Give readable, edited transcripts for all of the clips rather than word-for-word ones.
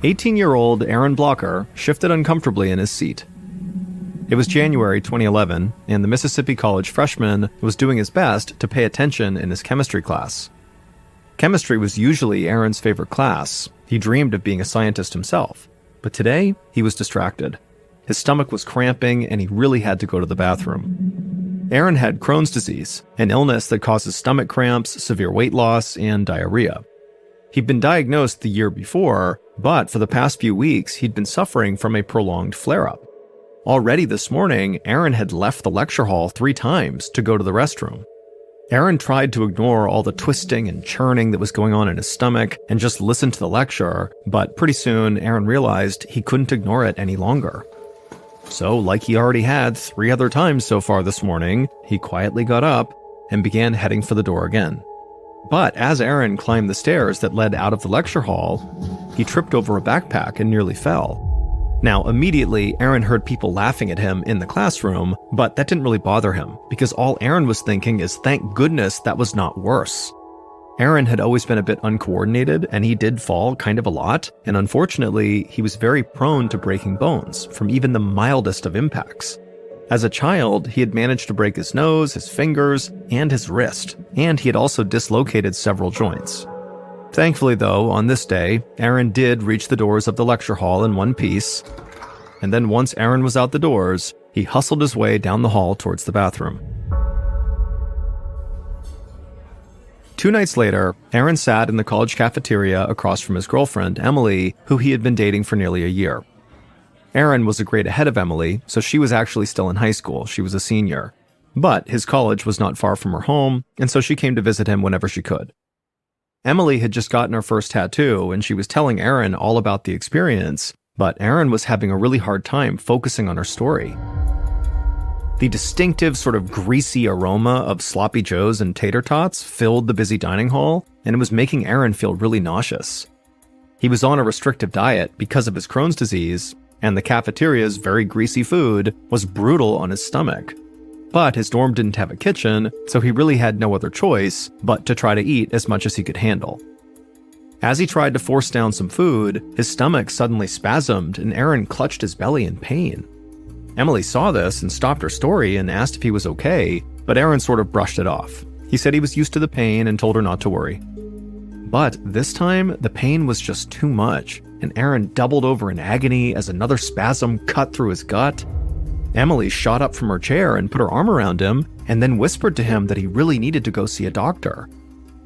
18-year-old Aaron Blocker shifted uncomfortably in his seat. It was January 2011, and the Mississippi College freshman was doing his best to pay attention in his chemistry class. Chemistry was usually Aaron's favorite class. He dreamed of being a scientist himself. But today, he was distracted. His stomach was cramping, and he really had to go to the bathroom. Aaron had Crohn's disease, an illness that causes stomach cramps, severe weight loss, and diarrhea. He'd been diagnosed the year before, but for the past few weeks, he'd been suffering from a prolonged flare-up. Already this morning, Aaron had left the lecture hall 3 times to go to the restroom. Aaron tried to ignore all the twisting and churning that was going on in his stomach and just listen to the lecture, but pretty soon Aaron realized he couldn't ignore it any longer. So, like he already had 3 other times so far this morning, he quietly got up and began heading for the door again. But as Aaron climbed the stairs that led out of the lecture hall, he tripped over a backpack and nearly fell. Now, immediately, Aaron heard people laughing at him in the classroom, but that didn't really bother him, because all Aaron was thinking is, thank goodness that was not worse. Aaron had always been a bit uncoordinated, and he did fall kind of a lot, and unfortunately, he was very prone to breaking bones from even the mildest of impacts. As a child, he had managed to break his nose, his fingers, and his wrist, and he had also dislocated several joints. Thankfully, though, on this day, Aaron did reach the doors of the lecture hall in one piece, and then once Aaron was out the doors, he hustled his way down the hall towards the bathroom. 2 nights later, Aaron sat in the college cafeteria across from his girlfriend, Emily, who he had been dating for nearly a year. Aaron was a grade ahead of Emily, so she was actually still in high school. She was a senior. But his college was not far from her home, and so she came to visit him whenever she could. Emily had just gotten her first tattoo, and she was telling Aaron all about the experience, but Aaron was having a really hard time focusing on her story. The distinctive sort of greasy aroma of sloppy joes and tater tots filled the busy dining hall, and it was making Aaron feel really nauseous. He was on a restrictive diet because of his Crohn's disease, and the cafeteria's very greasy food was brutal on his stomach. But his dorm didn't have a kitchen, so he really had no other choice but to try to eat as much as he could handle. As he tried to force down some food, his stomach suddenly spasmed and Aaron clutched his belly in pain. Emily saw this and stopped her story and asked if he was okay, but Aaron sort of brushed it off. He said he was used to the pain and told her not to worry. But this time, the pain was just too much, and Aaron doubled over in agony as another spasm cut through his gut. Emily shot up from her chair and put her arm around him, and then whispered to him that he really needed to go see a doctor.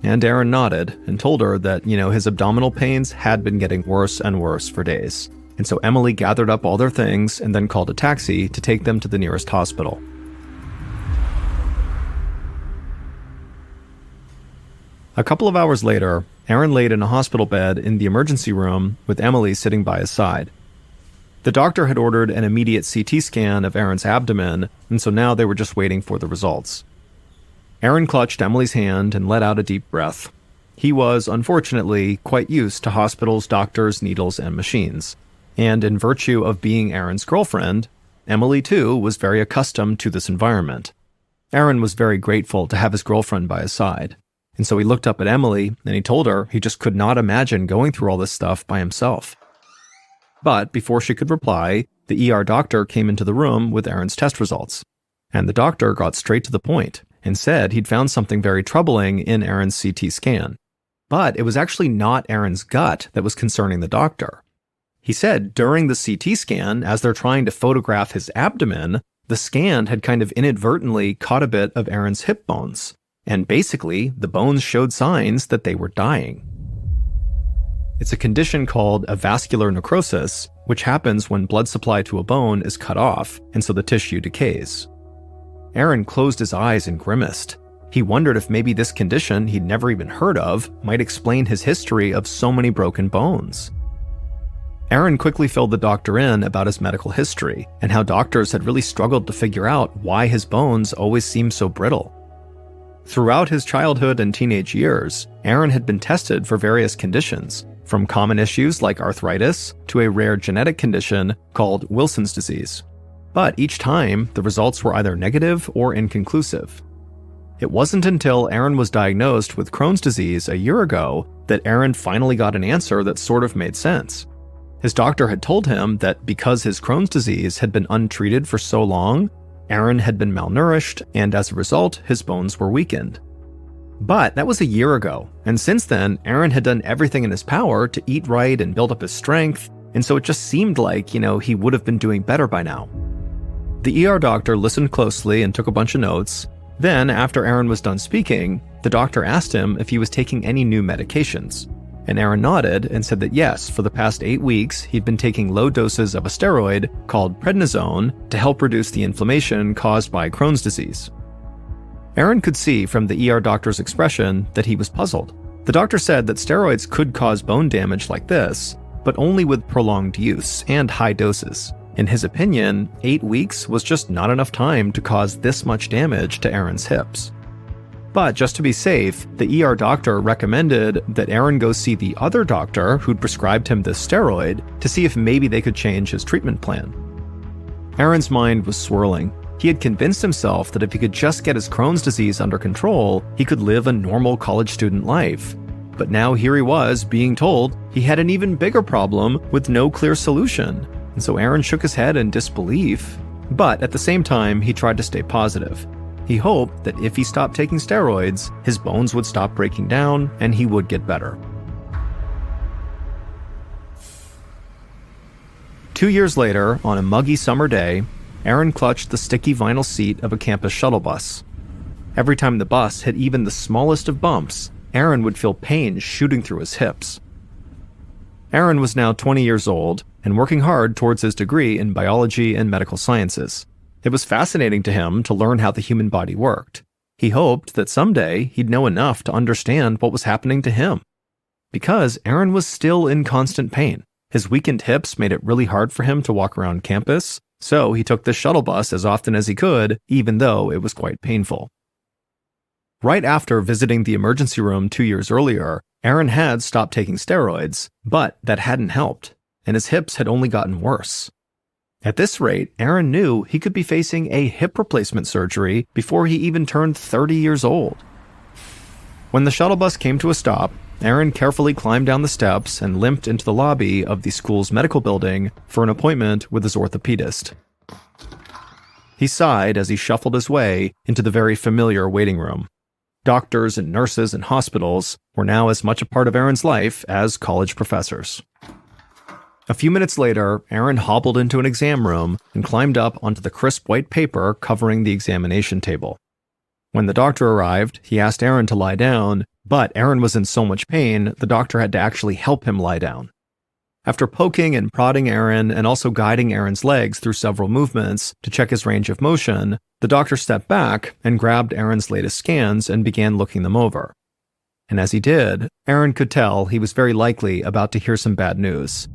And Aaron nodded and told her that, his abdominal pains had been getting worse and worse for days. And so Emily gathered up all their things and then called a taxi to take them to the nearest hospital. A couple of hours later, Aaron laid in a hospital bed in the emergency room with Emily sitting by his side. The doctor had ordered an immediate CT scan of Aaron's abdomen, and so now they were just waiting for the results. Aaron clutched Emily's hand and let out a deep breath. He was, unfortunately, quite used to hospitals, doctors, needles, and machines. And in virtue of being Aaron's girlfriend, Emily, too, was very accustomed to this environment. Aaron was very grateful to have his girlfriend by his side. And so he looked up at Emily, and he told her he just could not imagine going through all this stuff by himself. But before she could reply, the ER doctor came into the room with Aaron's test results. And the doctor got straight to the point and said he'd found something very troubling in Aaron's CT scan. But it was actually not Aaron's gut that was concerning the doctor. He said during the CT scan, as they're trying to photograph his abdomen, the scan had kind of inadvertently caught a bit of Aaron's hip bones. And basically, the bones showed signs that they were dying. It's a condition called avascular necrosis, which happens when blood supply to a bone is cut off, and so the tissue decays. Aaron closed his eyes and grimaced. He wondered if maybe this condition he'd never even heard of might explain his history of so many broken bones. Aaron quickly filled the doctor in about his medical history, and how doctors had really struggled to figure out why his bones always seemed so brittle. Throughout his childhood and teenage years, Aaron had been tested for various conditions, from common issues like arthritis to a rare genetic condition called Wilson's disease. But each time, the results were either negative or inconclusive. It wasn't until Aaron was diagnosed with Crohn's disease a year ago that Aaron finally got an answer that sort of made sense. His doctor had told him that because his Crohn's disease had been untreated for so long, Aaron had been malnourished, and as a result, his bones were weakened. But that was a year ago, and since then, Aaron had done everything in his power to eat right and build up his strength, and so it just seemed like, he would have been doing better by now. The ER doctor listened closely and took a bunch of notes. Then, after Aaron was done speaking, the doctor asked him if he was taking any new medications. And Aaron nodded and said that yes, for the past 8 weeks, he'd been taking low doses of a steroid called prednisone to help reduce the inflammation caused by Crohn's disease. Aaron could see from the ER doctor's expression that he was puzzled. The doctor said that steroids could cause bone damage like this, but only with prolonged use and high doses. In his opinion, 8 weeks was just not enough time to cause this much damage to Aaron's hips. But just to be safe, the ER doctor recommended that Aaron go see the other doctor who'd prescribed him this steroid to see if maybe they could change his treatment plan. Aaron's mind was swirling. He had convinced himself that if he could just get his Crohn's disease under control, he could live a normal college student life. But now here he was being told he had an even bigger problem with no clear solution. And so Aaron shook his head in disbelief. But at the same time, he tried to stay positive. He hoped that if he stopped taking steroids, his bones would stop breaking down and he would get better. 2 years later, on a muggy summer day, Aaron clutched the sticky vinyl seat of a campus shuttle bus. Every time the bus hit even the smallest of bumps, Aaron would feel pain shooting through his hips. Aaron was now 20 years old and working hard towards his degree in biology and medical sciences. It was fascinating to him to learn how the human body worked. He hoped that someday he'd know enough to understand what was happening to him. Because Aaron was still in constant pain. His weakened hips made it really hard for him to walk around campus, so he took the shuttle bus as often as he could, even though it was quite painful. Right after visiting the emergency room 2 years earlier, Aaron had stopped taking steroids, but that hadn't helped, and his hips had only gotten worse. At this rate, Aaron knew he could be facing a hip replacement surgery before he even turned 30 years old. When the shuttle bus came to a stop, Aaron carefully climbed down the steps and limped into the lobby of the school's medical building for an appointment with his orthopedist. He sighed as he shuffled his way into the very familiar waiting room. Doctors and nurses and hospitals were now as much a part of Aaron's life as college professors. A few minutes later, Aaron hobbled into an exam room and climbed up onto the crisp white paper covering the examination table. When the doctor arrived, he asked Aaron to lie down, but Aaron was in so much pain, the doctor had to actually help him lie down. After poking and prodding Aaron and also guiding Aaron's legs through several movements to check his range of motion, the doctor stepped back and grabbed Aaron's latest scans and began looking them over. And as he did, Aaron could tell he was very likely about to hear some bad news.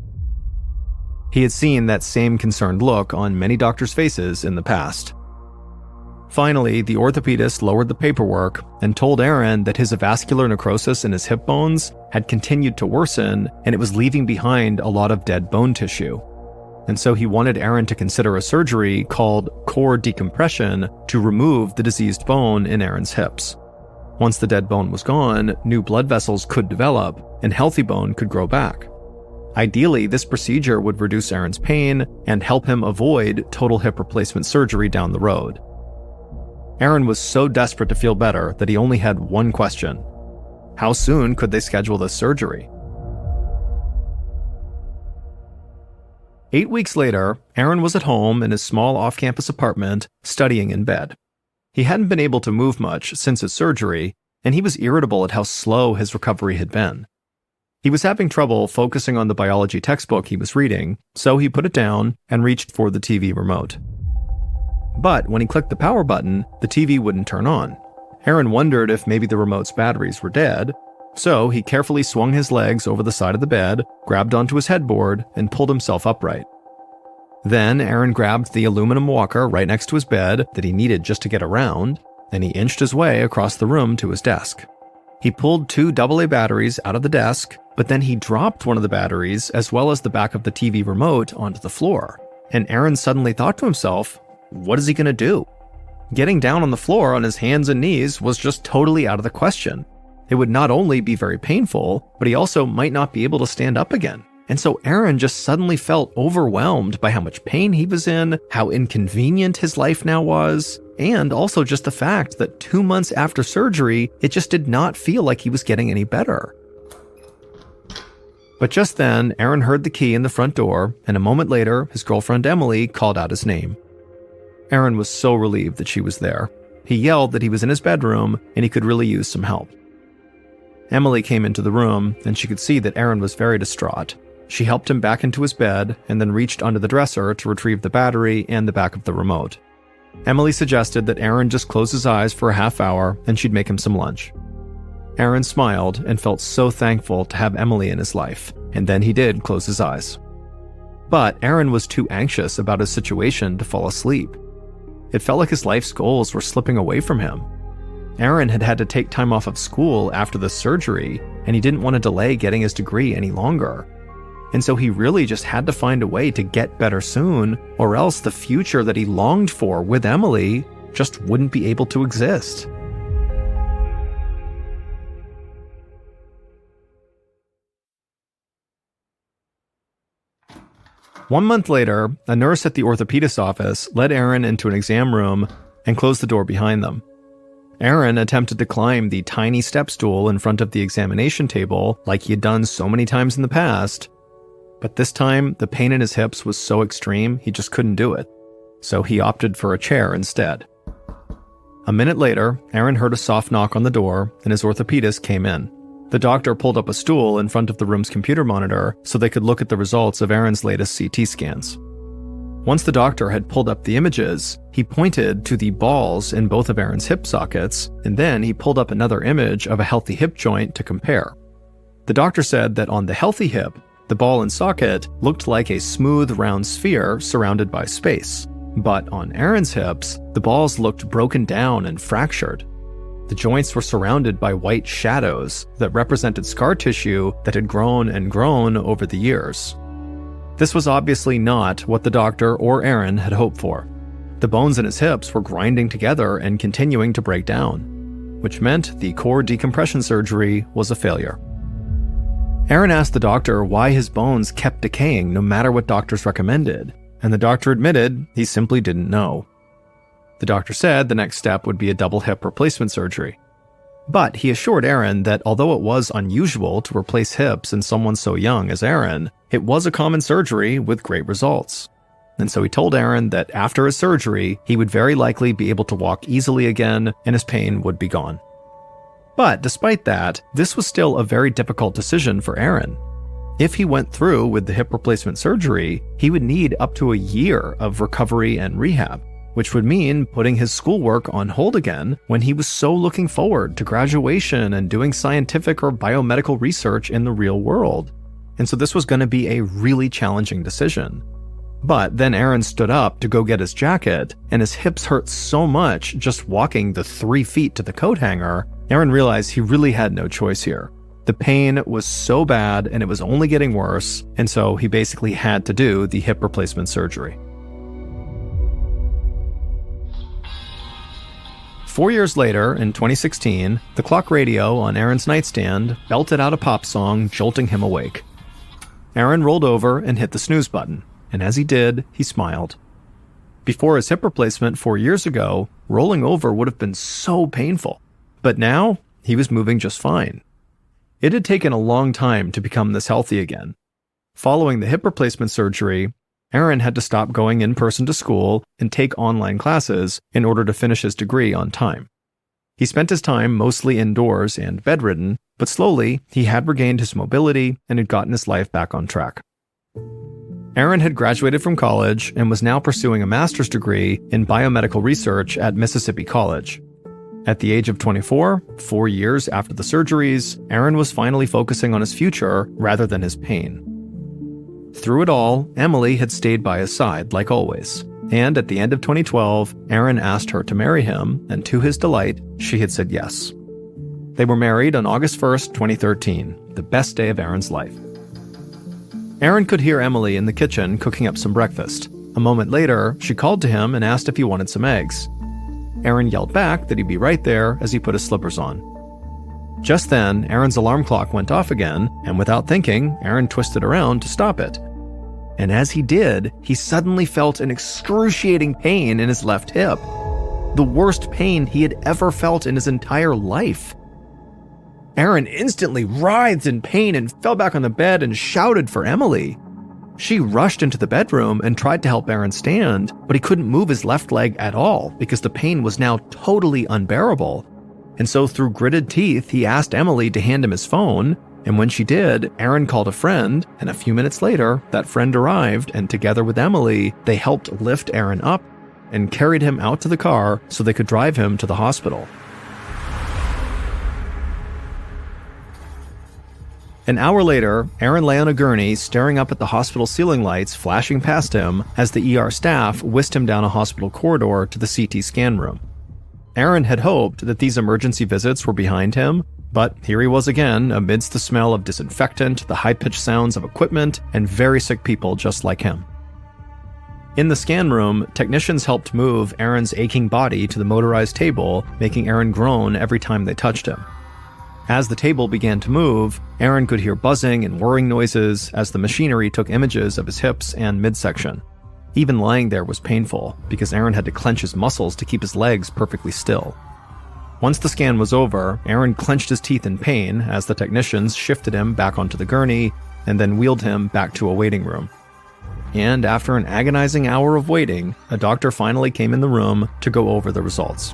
He had seen that same concerned look on many doctors' faces in the past. Finally, the orthopedist lowered the paperwork and told Aaron that his avascular necrosis in his hip bones had continued to worsen and it was leaving behind a lot of dead bone tissue. And so he wanted Aaron to consider a surgery called core decompression to remove the diseased bone in Aaron's hips. Once the dead bone was gone, new blood vessels could develop and healthy bone could grow back. Ideally, this procedure would reduce Aaron's pain and help him avoid total hip replacement surgery down the road. Aaron was so desperate to feel better that he only had one question. How soon could they schedule this surgery? 8 weeks later, Aaron was at home in his small off-campus apartment, studying in bed. He hadn't been able to move much since his surgery, and he was irritable at how slow his recovery had been. He was having trouble focusing on the biology textbook he was reading, so he put it down and reached for the TV remote. But when he clicked the power button, the TV wouldn't turn on. Aaron wondered if maybe the remote's batteries were dead, so he carefully swung his legs over the side of the bed, grabbed onto his headboard, and pulled himself upright. Then Aaron grabbed the aluminum walker right next to his bed that he needed just to get around, and he inched his way across the room to his desk. He pulled 2 AA batteries out of the desk, but then he dropped one of the batteries as well as the back of the TV remote onto the floor. And Aaron suddenly thought to himself, what is he going to do? Getting down on the floor on his hands and knees was just totally out of the question. It would not only be very painful, but he also might not be able to stand up again. And so Aaron just suddenly felt overwhelmed by how much pain he was in, how inconvenient his life now was, and also just the fact that 2 months after surgery, it just did not feel like he was getting any better. But just then, Aaron heard the key in the front door, and a moment later, his girlfriend Emily called out his name. Aaron was so relieved that she was there. He yelled that he was in his bedroom and he could really use some help. Emily came into the room, and she could see that Aaron was very distraught. She helped him back into his bed and then reached under the dresser to retrieve the battery and the back of the remote. Emily suggested that Aaron just close his eyes for a half hour and she'd make him some lunch. Aaron smiled and felt so thankful to have Emily in his life, and then he did close his eyes. But Aaron was too anxious about his situation to fall asleep. It felt like his life's goals were slipping away from him. Aaron had had to take time off of school after the surgery, and he didn't want to delay getting his degree any longer. And so he really just had to find a way to get better soon, or else the future that he longed for with Emily just wouldn't be able to exist. One month later, a nurse at the orthopedist's office led Aaron into an exam room and closed the door behind them. Aaron attempted to climb the tiny step stool in front of the examination table like he had done so many times in the past, but this time the pain in his hips was so extreme he just couldn't do it, so he opted for a chair instead. A minute later, Aaron heard a soft knock on the door and his orthopedist came in. The doctor pulled up a stool in front of the room's computer monitor so they could look at the results of Aaron's latest CT scans. Once the doctor had pulled up the images, he pointed to the balls in both of Aaron's hip sockets, and then he pulled up another image of a healthy hip joint to compare. The doctor said that on the healthy hip, the ball and socket looked like a smooth, round sphere surrounded by space. But on Aaron's hips, the balls looked broken down and fractured. The joints were surrounded by white shadows that represented scar tissue that had grown and grown over the years. This was obviously not what the doctor or Aaron had hoped for. The bones in his hips were grinding together and continuing to break down, which meant the core decompression surgery was a failure. Aaron asked the doctor why his bones kept decaying no matter what doctors recommended, and the doctor admitted he simply didn't know. The doctor said the next step would be a double hip replacement surgery. But he assured Aaron that although it was unusual to replace hips in someone so young as Aaron, it was a common surgery with great results. And so he told Aaron that after his surgery, he would very likely be able to walk easily again and his pain would be gone. But despite that, this was still a very difficult decision for Aaron. If he went through with the hip replacement surgery, he would need up to a year of recovery and rehab, which would mean putting his schoolwork on hold again when he was so looking forward to graduation and doing scientific or biomedical research in the real world. And so this was going to be a really challenging decision. But then Aaron stood up to go get his jacket, and his hips hurt so much just walking the 3 feet to the coat hanger, Aaron realized he really had no choice here. The pain was so bad and it was only getting worse, and so he basically had to do the hip replacement surgery. 4 years later, in 2016, the clock radio on Aaron's nightstand belted out a pop song, jolting him awake. Aaron rolled over and hit the snooze button, and as he did, he smiled. Before his hip replacement 4 years ago, rolling over would have been so painful, but now he was moving just fine. It had taken a long time to become this healthy again. Following the hip replacement surgery, Aaron had to stop going in person to school and take online classes in order to finish his degree on time. He spent his time mostly indoors and bedridden, but slowly he had regained his mobility and had gotten his life back on track. Aaron had graduated from college and was now pursuing a master's degree in biomedical research at Mississippi College. At the age of 24, 4 years after the surgeries, Aaron was finally focusing on his future rather than his pain. Through it all, Emily had stayed by his side, like always. And at the end of 2012, Aaron asked her to marry him, and to his delight, she had said yes. They were married on August 1st, 2013, the best day of Aaron's life. Aaron could hear Emily in the kitchen cooking up some breakfast. A moment later, she called to him and asked if he wanted some eggs. Aaron yelled back that he'd be right there as he put his slippers on. Just then, Aaron's alarm clock went off again, and without thinking, Aaron twisted around to stop it. And as he did, he suddenly felt an excruciating pain in his left hip. The worst pain he had ever felt in his entire life. Aaron instantly writhed in pain and fell back on the bed and shouted for Emily. She rushed into the bedroom and tried to help Aaron stand, but he couldn't move his left leg at all because the pain was now totally unbearable. And so through gritted teeth, he asked Emily to hand him his phone, and when she did, Aaron called a friend, and a few minutes later, that friend arrived, and together with Emily, they helped lift Aaron up and carried him out to the car so they could drive him to the hospital. An hour later, Aaron lay on a gurney staring up at the hospital ceiling lights flashing past him as the ER staff whisked him down a hospital corridor to the CT scan room. Aaron had hoped that these emergency visits were behind him, but here he was again amidst the smell of disinfectant, the high-pitched sounds of equipment, and very sick people just like him. In the scan room, technicians helped move Aaron's aching body to the motorized table, making Aaron groan every time they touched him. As the table began to move, Aaron could hear buzzing and whirring noises as the machinery took images of his hips and midsection. Even lying there was painful, because Aaron had to clench his muscles to keep his legs perfectly still. Once the scan was over, Aaron clenched his teeth in pain as the technicians shifted him back onto the gurney and then wheeled him back to a waiting room. And after an agonizing hour of waiting, a doctor finally came in the room to go over the results.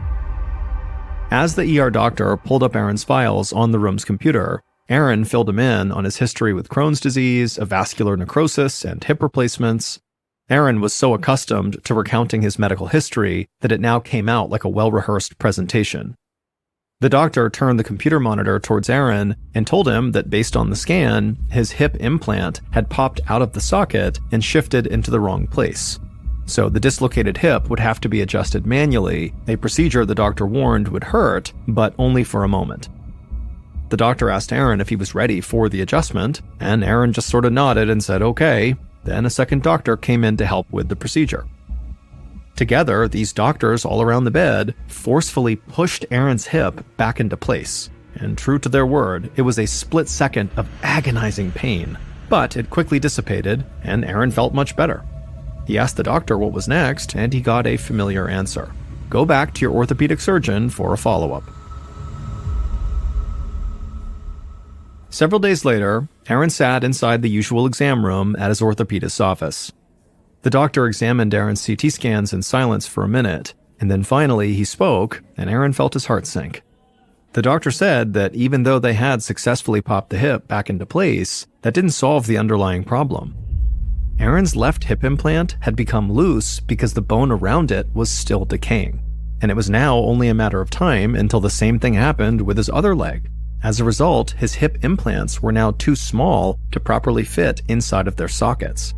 As the ER doctor pulled up Aaron's files on the room's computer, Aaron filled him in on his history with Crohn's disease, a vascular necrosis, and hip replacements. Aaron was so accustomed to recounting his medical history that it now came out like a well-rehearsed presentation. The doctor turned the computer monitor towards Aaron and told him that based on the scan, his hip implant had popped out of the socket and shifted into the wrong place. So the dislocated hip would have to be adjusted manually, a procedure the doctor warned would hurt, but only for a moment. The doctor asked Aaron if he was ready for the adjustment, and Aaron just sort of nodded and said okay. Then a second doctor came in to help with the procedure. Together, these doctors all around the bed forcefully pushed Aaron's hip back into place. And true to their word, it was a split second of agonizing pain. But it quickly dissipated, and Aaron felt much better. He asked the doctor what was next, and he got a familiar answer. Go back to your orthopedic surgeon for a follow-up. Several days later, Aaron sat inside the usual exam room at his orthopedist's office. The doctor examined Aaron's CT scans in silence for a minute, and then finally he spoke, and Aaron felt his heart sink. The doctor said that even though they had successfully popped the hip back into place, that didn't solve the underlying problem. Aaron's left hip implant had become loose because the bone around it was still decaying, and it was now only a matter of time until the same thing happened with his other leg. As a result, his hip implants were now too small to properly fit inside of their sockets.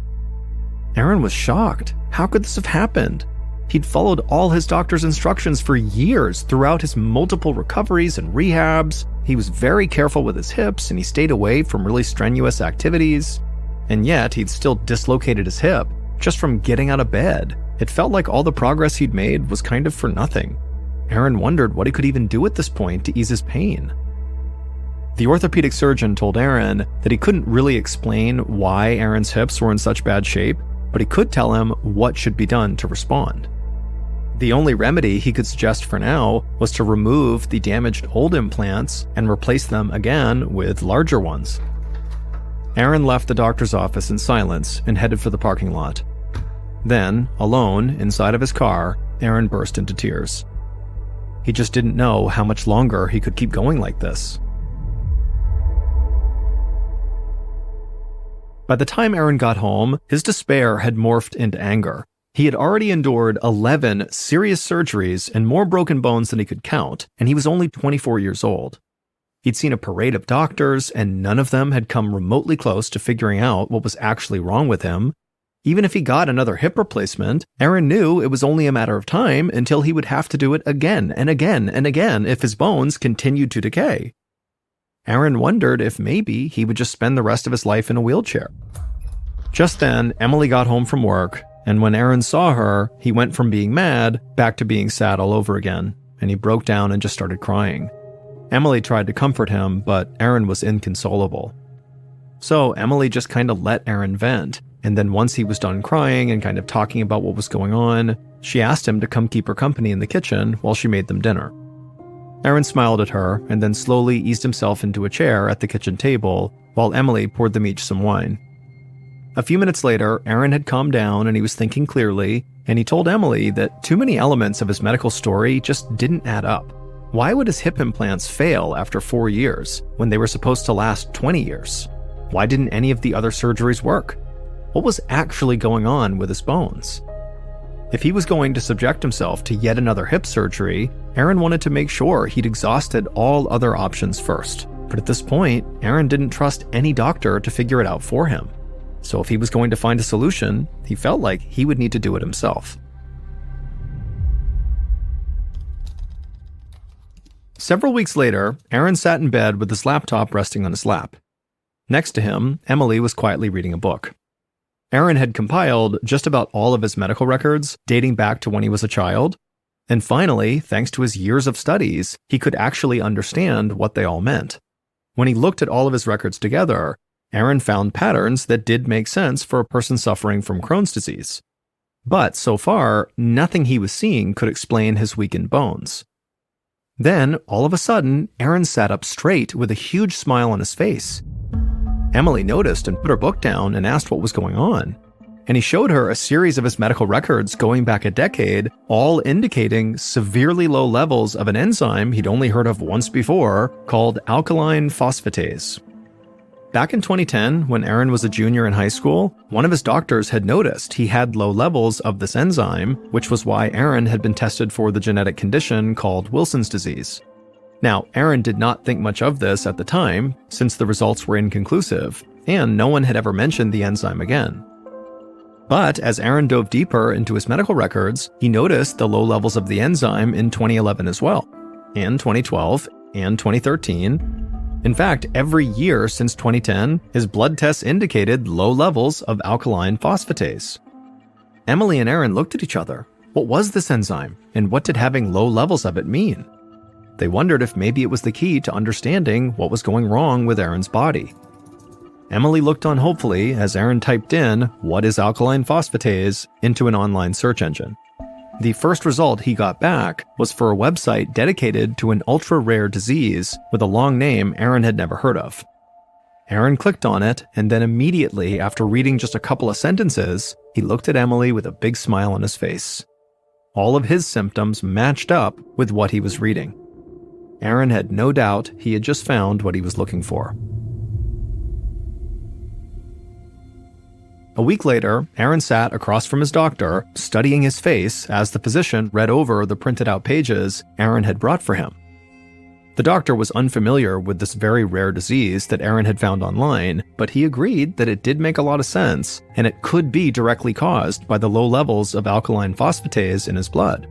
Aaron was shocked. How could this have happened? He'd followed all his doctor's instructions for years throughout his multiple recoveries and rehabs. He was very careful with his hips, and he stayed away from really strenuous activities. And yet, he'd still dislocated his hip just from getting out of bed. It felt like all the progress he'd made was kind of for nothing. Aaron wondered what he could even do at this point to ease his pain. The orthopedic surgeon told Aaron that he couldn't really explain why Aaron's hips were in such bad shape, but he could tell him what should be done to respond. The only remedy he could suggest for now was to remove the damaged old implants and replace them again with larger ones. Aaron left the doctor's office in silence and headed for the parking lot. Then, alone, inside of his car, Aaron burst into tears. He just didn't know how much longer he could keep going like this. By the time Aaron got home, his despair had morphed into anger. He had already endured 11 serious surgeries and more broken bones than he could count, and he was only 24 years old. He'd seen a parade of doctors, and none of them had come remotely close to figuring out what was actually wrong with him. Even if he got another hip replacement, Aaron knew it was only a matter of time until he would have to do it again and again and again if his bones continued to decay. Aaron wondered if maybe he would just spend the rest of his life in a wheelchair. Just then, Emily got home from work, and when Aaron saw her, he went from being mad back to being sad all over again, and he broke down and just started crying. Emily tried to comfort him, but Aaron was inconsolable. So Emily just kind of let Aaron vent, and then once he was done crying and kind of talking about what was going on, she asked him to come keep her company in the kitchen while she made them dinner. Aaron smiled at her and then slowly eased himself into a chair at the kitchen table while Emily poured them each some wine. A few minutes later, Aaron had calmed down and he was thinking clearly, and he told Emily that too many elements of his medical story just didn't add up. Why would his hip implants fail after 4 years when they were supposed to last 20 years? Why didn't any of the other surgeries work? What was actually going on with his bones? If he was going to subject himself to yet another hip surgery, Aaron wanted to make sure he'd exhausted all other options first. But at this point, Aaron didn't trust any doctor to figure it out for him. So if he was going to find a solution, he felt like he would need to do it himself. Several weeks later, Aaron sat in bed with his laptop resting on his lap. Next to him, Emily was quietly reading a book. Aaron had compiled just about all of his medical records dating back to when he was a child, and finally, thanks to his years of studies, he could actually understand what they all meant. When he looked at all of his records together, Aaron found patterns that did make sense for a person suffering from Crohn's disease. But so far, nothing he was seeing could explain his weakened bones. Then, all of a sudden, Aaron sat up straight with a huge smile on his face. Emily noticed and put her book down and asked what was going on. And he showed her a series of his medical records going back a decade, all indicating severely low levels of an enzyme he'd only heard of once before, called alkaline phosphatase. Back in 2010, when Aaron was a junior in high school, one of his doctors had noticed he had low levels of this enzyme, which was why Aaron had been tested for the genetic condition called Wilson's disease. Now, Aaron did not think much of this at the time, since the results were inconclusive, and no one had ever mentioned the enzyme again. But as Aaron dove deeper into his medical records, he noticed the low levels of the enzyme in 2011 as well, and 2012, and 2013. In fact, every year since 2010, his blood tests indicated low levels of alkaline phosphatase. Emily and Aaron looked at each other. What was this enzyme, and what did having low levels of it mean? They wondered if maybe it was the key to understanding what was going wrong with Aaron's body. Emily looked on hopefully as Aaron typed in, "What is alkaline phosphatase?" into an online search engine. The first result he got back was for a website dedicated to an ultra-rare disease with a long name Aaron had never heard of. Aaron clicked on it, and then immediately after reading just a couple of sentences, he looked at Emily with a big smile on his face. All of his symptoms matched up with what he was reading. Aaron had no doubt he had just found what he was looking for. A week later, Aaron sat across from his doctor, studying his face as the physician read over the printed out pages Aaron had brought for him. The doctor was unfamiliar with this very rare disease that Aaron had found online, but he agreed that it did make a lot of sense, and it could be directly caused by the low levels of alkaline phosphatase in his blood.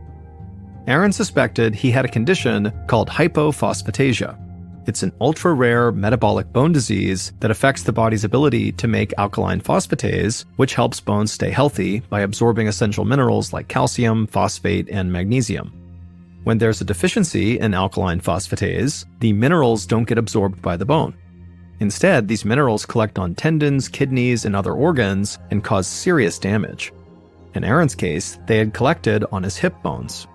Aaron suspected he had a condition called hypophosphatasia. It's an ultra-rare metabolic bone disease that affects the body's ability to make alkaline phosphatase, which helps bones stay healthy by absorbing essential minerals like calcium, phosphate, and magnesium. When there's a deficiency in alkaline phosphatase, the minerals don't get absorbed by the bone. Instead, these minerals collect on tendons, kidneys, and other organs and cause serious damage. In Aaron's case, they had collected on his hip bones.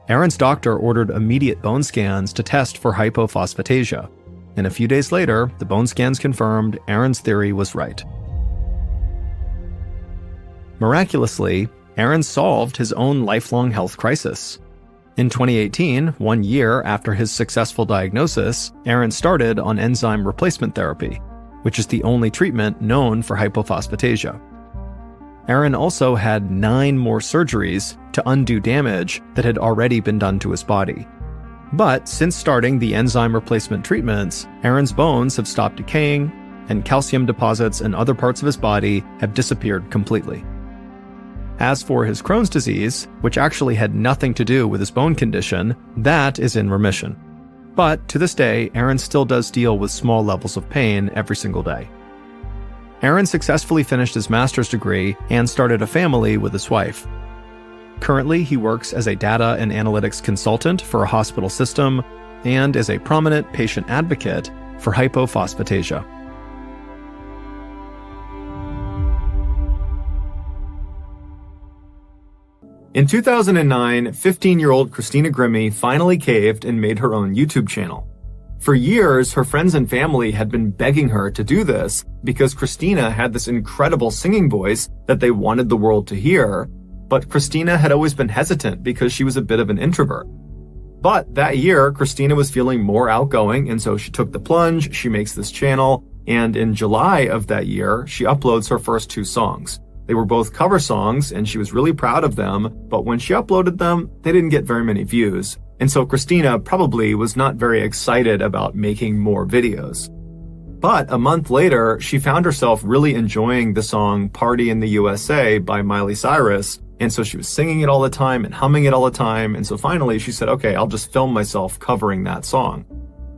Aaron's doctor ordered immediate bone scans to test for hypophosphatasia, and a few days later, the bone scans confirmed Aaron's theory was right. Miraculously, Aaron solved his own lifelong health crisis. In 2018, 1 year after his successful diagnosis, Aaron started on enzyme replacement therapy, which is the only treatment known for hypophosphatasia. Aaron also had 9 more surgeries to undo damage that had already been done to his body. But since starting the enzyme replacement treatments, Aaron's bones have stopped decaying, and calcium deposits in other parts of his body have disappeared completely. As for his Crohn's disease, which actually had nothing to do with his bone condition, that is in remission. But to this day, Aaron still does deal with small levels of pain every single day. Aaron successfully finished his master's degree and started a family with his wife. Currently, he works as a data and analytics consultant for a hospital system, and is a prominent patient advocate for hypophosphatasia. In 2009, 15-year-old Christina Grimmie finally caved and made her own YouTube channel. For years, her friends and family had been begging her to do this because Christina had this incredible singing voice that they wanted the world to hear, but Christina had always been hesitant because she was a bit of an introvert. But that year, Christina was feeling more outgoing, and so she took the plunge, she makes this channel, and in July of that year, she uploads her first 2 songs. They were both cover songs, and she was really proud of them, but when she uploaded them, they didn't get very many views. And so Christina probably was not very excited about making more videos. But a month later, she found herself really enjoying the song Party in the USA by Miley Cyrus, and so she was singing it all the time and humming it all the time, and so finally she said, okay, I'll just film myself covering that song.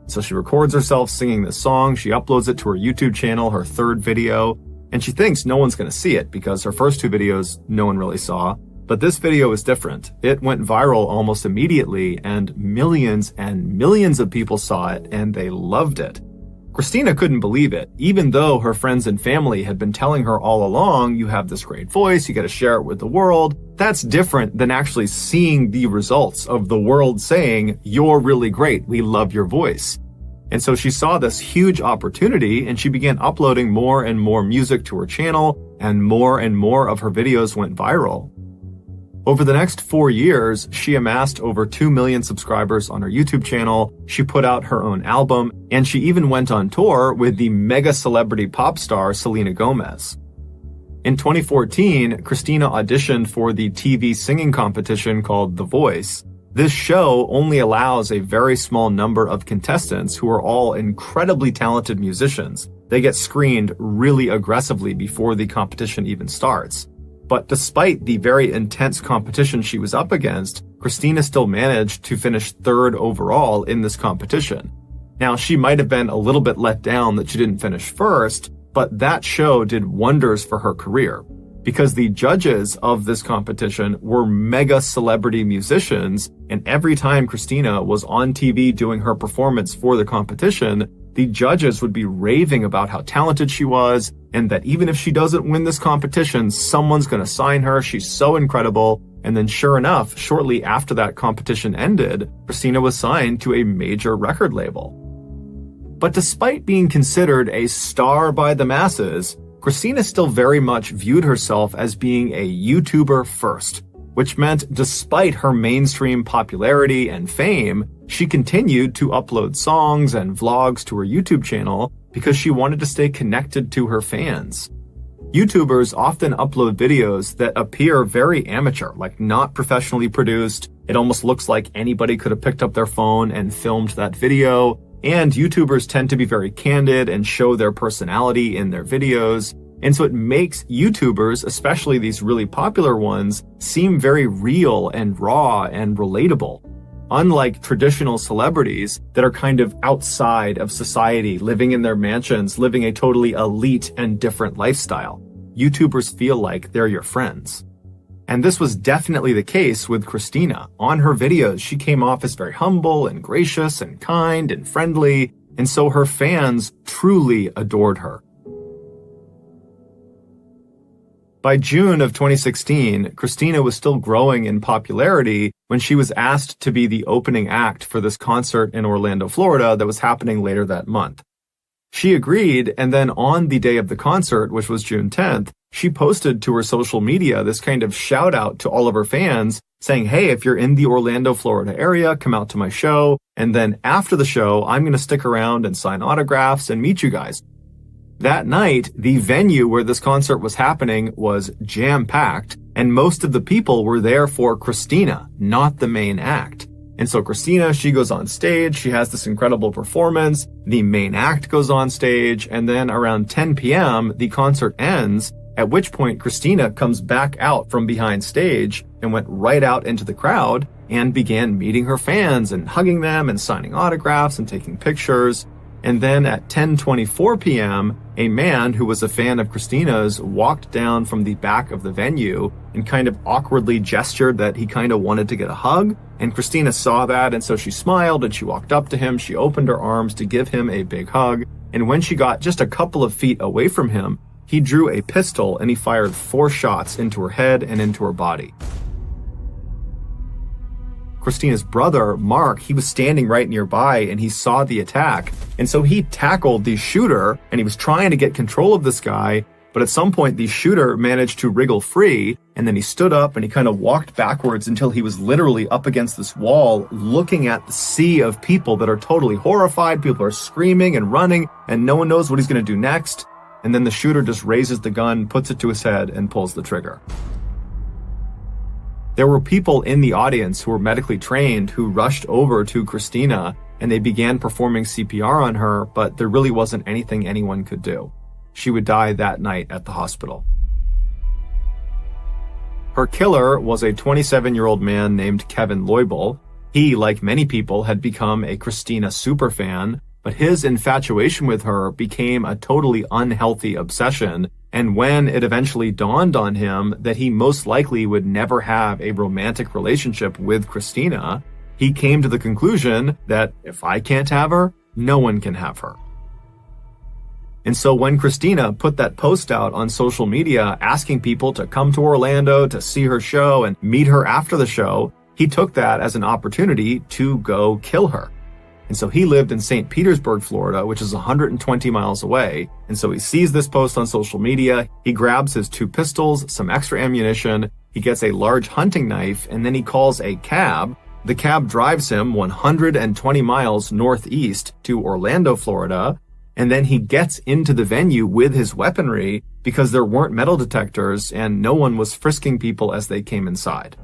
So she records herself singing this song, she uploads it to her YouTube channel, her 3rd video, and she thinks no one's going to see it because her first 2 videos no one really saw. But this video is different. It went viral almost immediately, and millions of people saw it, and they loved it. Christina couldn't believe it, even though her friends and family had been telling her all along, you have this great voice, you got to share it with the world. That's different than actually seeing the results of the world saying, you're really great, we love your voice. And so she saw this huge opportunity, and she began uploading more and more music to her channel, and more of her videos went viral. Over the next 4 years, she amassed over 2 million subscribers on her YouTube channel, she put out her own album, and she even went on tour with the mega celebrity pop star Selena Gomez. In 2014, Christina auditioned for the TV singing competition called The Voice. This show only allows a very small number of contestants who are all incredibly talented musicians. They get screened really aggressively before the competition even starts. But despite the very intense competition she was up against, Christina still managed to finish 3rd overall in this competition. Now, she might have been a little bit let down that she didn't finish 1st, but that show did wonders for her career, because the judges of this competition were mega celebrity musicians, and every time Christina was on TV doing her performance for the competition, the judges would be raving about how talented she was, and that even if she doesn't win this competition, someone's gonna sign her, she's so incredible. And then sure enough, shortly after that competition ended, Christina was signed to a major record label. But despite being considered a star by the masses, Christina still very much viewed herself as being a YouTuber first, which meant despite her mainstream popularity and fame, she continued to upload songs and vlogs to her YouTube channel because she wanted to stay connected to her fans. YouTubers often upload videos that appear very amateur, like not professionally produced. It almost looks like anybody could have picked up their phone and filmed that video. And YouTubers tend to be very candid and show their personality in their videos. And so it makes YouTubers, especially these really popular ones, seem very real and raw and relatable. Unlike traditional celebrities that are kind of outside of society, living in their mansions, living a totally elite and different lifestyle, YouTubers feel like they're your friends. And this was definitely the case with Christina. On her videos, she came off as very humble and gracious and kind and friendly, and so her fans truly adored her. By June of 2016, Christina was still growing in popularity when she was asked to be the opening act for this concert in Orlando, Florida that was happening later that month. She agreed, and then on the day of the concert, which was June 10th, she posted to her social media this kind of shout out to all of her fans saying, hey, if you're in the Orlando, Florida area, come out to my show, and then after the show, I'm going to stick around and sign autographs and meet you guys. That night, the venue where this concert was happening was jam-packed, and most of the people were there for Christina, not the main act. And so Christina, she goes on stage, she has this incredible performance, the main act goes on stage, and then around 10 p.m., the concert ends, at which point Christina comes back out from behind stage and went right out into the crowd and began meeting her fans and hugging them and signing autographs and taking pictures. And then at 10:24 p.m., a man who was a fan of Christina's walked down from the back of the venue and kind of awkwardly gestured that he kind of wanted to get a hug. And Christina saw that, and so she smiled and she walked up to him. She opened her arms to give him a big hug. And when she got just a couple of feet away from him, he drew a pistol and he fired 4 shots into her head and into her body. Christina's brother, Mark, he was standing right nearby and he saw the attack. And so he tackled the shooter and he was trying to get control of this guy. But at some point, the shooter managed to wriggle free. And then he stood up and he kind of walked backwards until he was literally up against this wall, looking at the sea of people that are totally horrified. People are screaming and running and no one knows what he's going to do next. And then the shooter just raises the gun, puts it to his head and pulls the trigger. There were people in the audience who were medically trained who rushed over to Christina and they began performing CPR on her, but there really wasn't anything anyone could do. She would die that night at the hospital. Her killer was a 27-year-old man named Kevin Loibel. He, like many people, had become a Christina superfan, but his infatuation with her became a totally unhealthy obsession. And when it eventually dawned on him that he most likely would never have a romantic relationship with Christina, he came to the conclusion that if I can't have her, no one can have her. And so when Christina put that post out on social media asking people to come to Orlando to see her show and meet her after the show, he took that as an opportunity to go kill her. And so he lived in St. Petersburg, Florida, which is 120 miles away. And so he sees this post on social media. He grabs his 2 pistols, some extra ammunition. He gets a large hunting knife, and then he calls a cab. The cab drives him 120 miles northeast to Orlando, Florida. And then he gets into the venue with his weaponry because there weren't metal detectors and no one was frisking people as they came inside.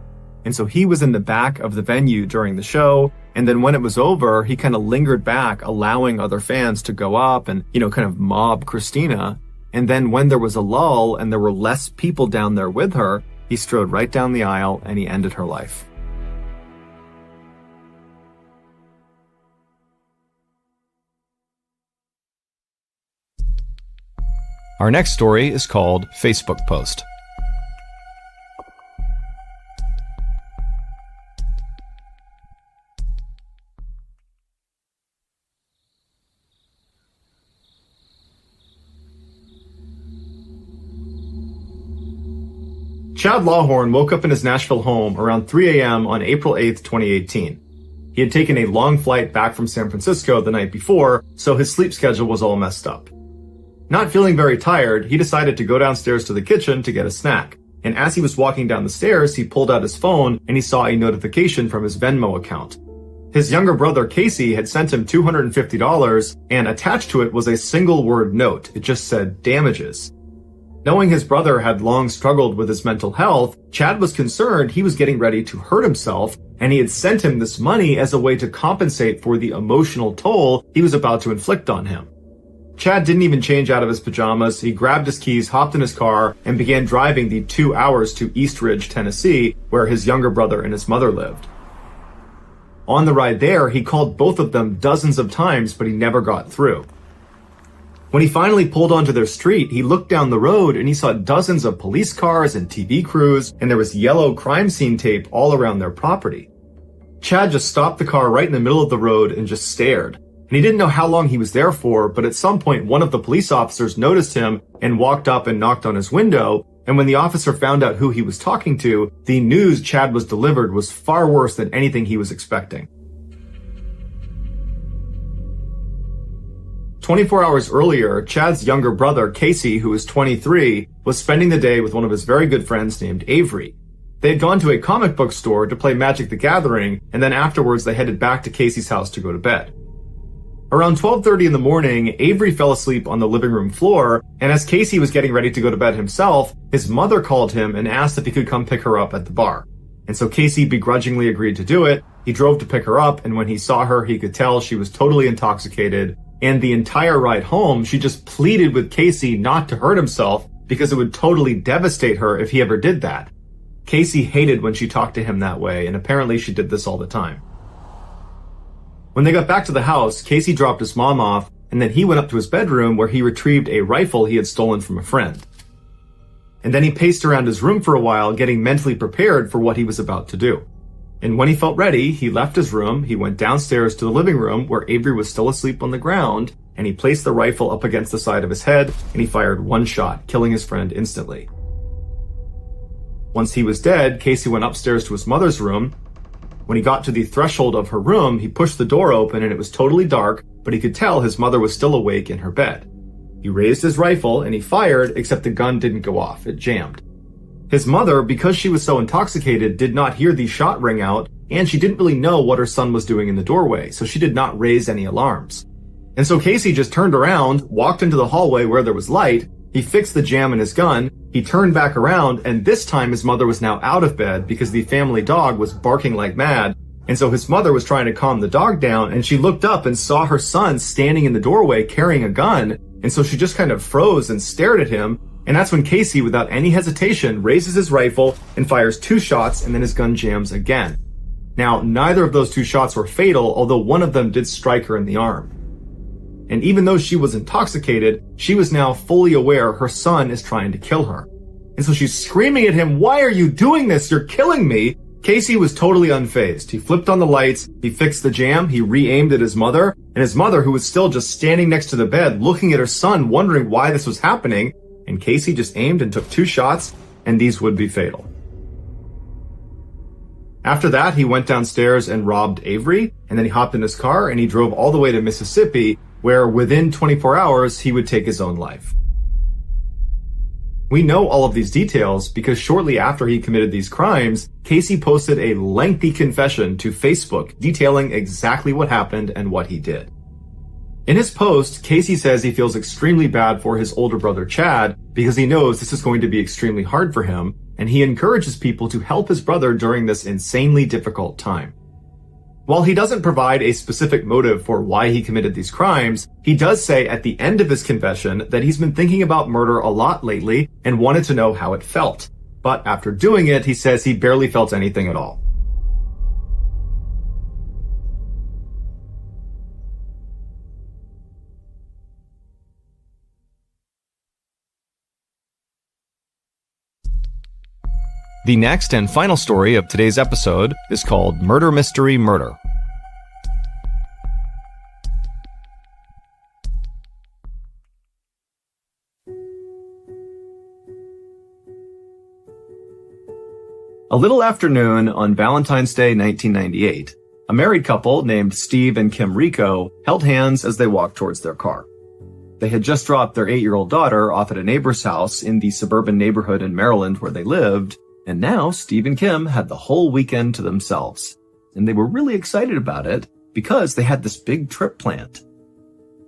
And so he was in the back of the venue during the show. And then when it was over, he kind of lingered back, allowing other fans to go up and, kind of mob Christina. And then when there was a lull and there were less people down there with her, he strode right down the aisle and he ended her life. Our next story is called Facebook Post. Chad Lawhorn woke up in his Nashville home around 3 a.m. on April 8, 2018. He had taken a long flight back from San Francisco the night before, so his sleep schedule was all messed up. Not feeling very tired, he decided to go downstairs to the kitchen to get a snack. And as he was walking down the stairs, he pulled out his phone and he saw a notification from his Venmo account. His younger brother Casey had sent him $250, and attached to it was a single-word note. It just said, "Damages." Knowing his brother had long struggled with his mental health, Chad was concerned he was getting ready to hurt himself, and he had sent him this money as a way to compensate for the emotional toll he was about to inflict on him. Chad didn't even change out of his pajamas. He grabbed his keys, hopped in his car, and began driving the 2 hours to East Ridge, Tennessee, where his younger brother and his mother lived. On the ride there, he called both of them dozens of times, but he never got through. When he finally pulled onto their street, he looked down the road and he saw dozens of police cars and TV crews, and there was yellow crime scene tape all around their property. Chad just stopped the car right in the middle of the road and just stared. And he didn't know how long he was there for, but at some point one of the police officers noticed him and walked up and knocked on his window. And when the officer found out who he was talking to, the news Chad was delivered was far worse than anything he was expecting. 24 hours earlier, Chad's younger brother, Casey, who was 23, was spending the day with one of his very good friends named Avery. They had gone to a comic book store to play Magic the Gathering, and then afterwards they headed back to Casey's house to go to bed. Around 12:30 in the morning, Avery fell asleep on the living room floor, and as Casey was getting ready to go to bed himself, his mother called him and asked if he could come pick her up at the bar. And so Casey begrudgingly agreed to do it. He drove to pick her up, and when he saw her, he could tell she was totally intoxicated. And the entire ride home, she just pleaded with Casey not to hurt himself because it would totally devastate her if he ever did that. Casey hated when she talked to him that way, and apparently she did this all the time. When they got back to the house, Casey dropped his mom off, and then he went up to his bedroom where he retrieved a rifle he had stolen from a friend. And then he paced around his room for a while, getting mentally prepared for what he was about to do. And when he felt ready, he left his room, he went downstairs to the living room where Avery was still asleep on the ground, and he placed the rifle up against the side of his head, and he fired one shot, killing his friend instantly. Once he was dead, Casey went upstairs to his mother's room. When he got to the threshold of her room, he pushed the door open and it was totally dark, but he could tell his mother was still awake in her bed. He raised his rifle and he fired, except the gun didn't go off, it jammed. His mother, because she was so intoxicated, did not hear the shot ring out, and she didn't really know what her son was doing in the doorway, so she did not raise any alarms. And so Casey just turned around, walked into the hallway where there was light, he fixed the jam in his gun, he turned back around, and this time his mother was now out of bed because the family dog was barking like mad, and so his mother was trying to calm the dog down, and she looked up and saw her son standing in the doorway carrying a gun, and so she just kind of froze and stared at him, and that's when Casey, without any hesitation, raises his rifle and fires 2 shots, and then his gun jams again. Now, neither of those 2 shots were fatal, although one of them did strike her in the arm. And even though she was intoxicated, she was now fully aware her son is trying to kill her. And so she's screaming at him, "Why are you doing this? You're killing me!" Casey was totally unfazed. He flipped on the lights, he fixed the jam, he re-aimed at his mother, and his mother, who was still just standing next to the bed, looking at her son, wondering why this was happening, and Casey just aimed and took 2 shots, and these would be fatal. After that, he went downstairs and robbed Avery, and then he hopped in his car and he drove all the way to Mississippi, where within 24 hours, he would take his own life. We know all of these details because shortly after he committed these crimes, Casey posted a lengthy confession to Facebook detailing exactly what happened and what he did. In his post, Casey says he feels extremely bad for his older brother Chad because he knows this is going to be extremely hard for him, and he encourages people to help his brother during this insanely difficult time. While he doesn't provide a specific motive for why he committed these crimes, he does say at the end of his confession that he's been thinking about murder a lot lately and wanted to know how it felt. But after doing it, he says he barely felt anything at all. The next and final story of today's episode is called Murder Mystery Murder. A little after noon on Valentine's Day 1998, a married couple named Steve and Kim Rico held hands as they walked towards their car. They had just dropped their 8-year-old daughter off at a neighbor's house in the suburban neighborhood in Maryland where they lived, and now Steve and Kim had the whole weekend to themselves. And they were really excited about it because they had this big trip planned.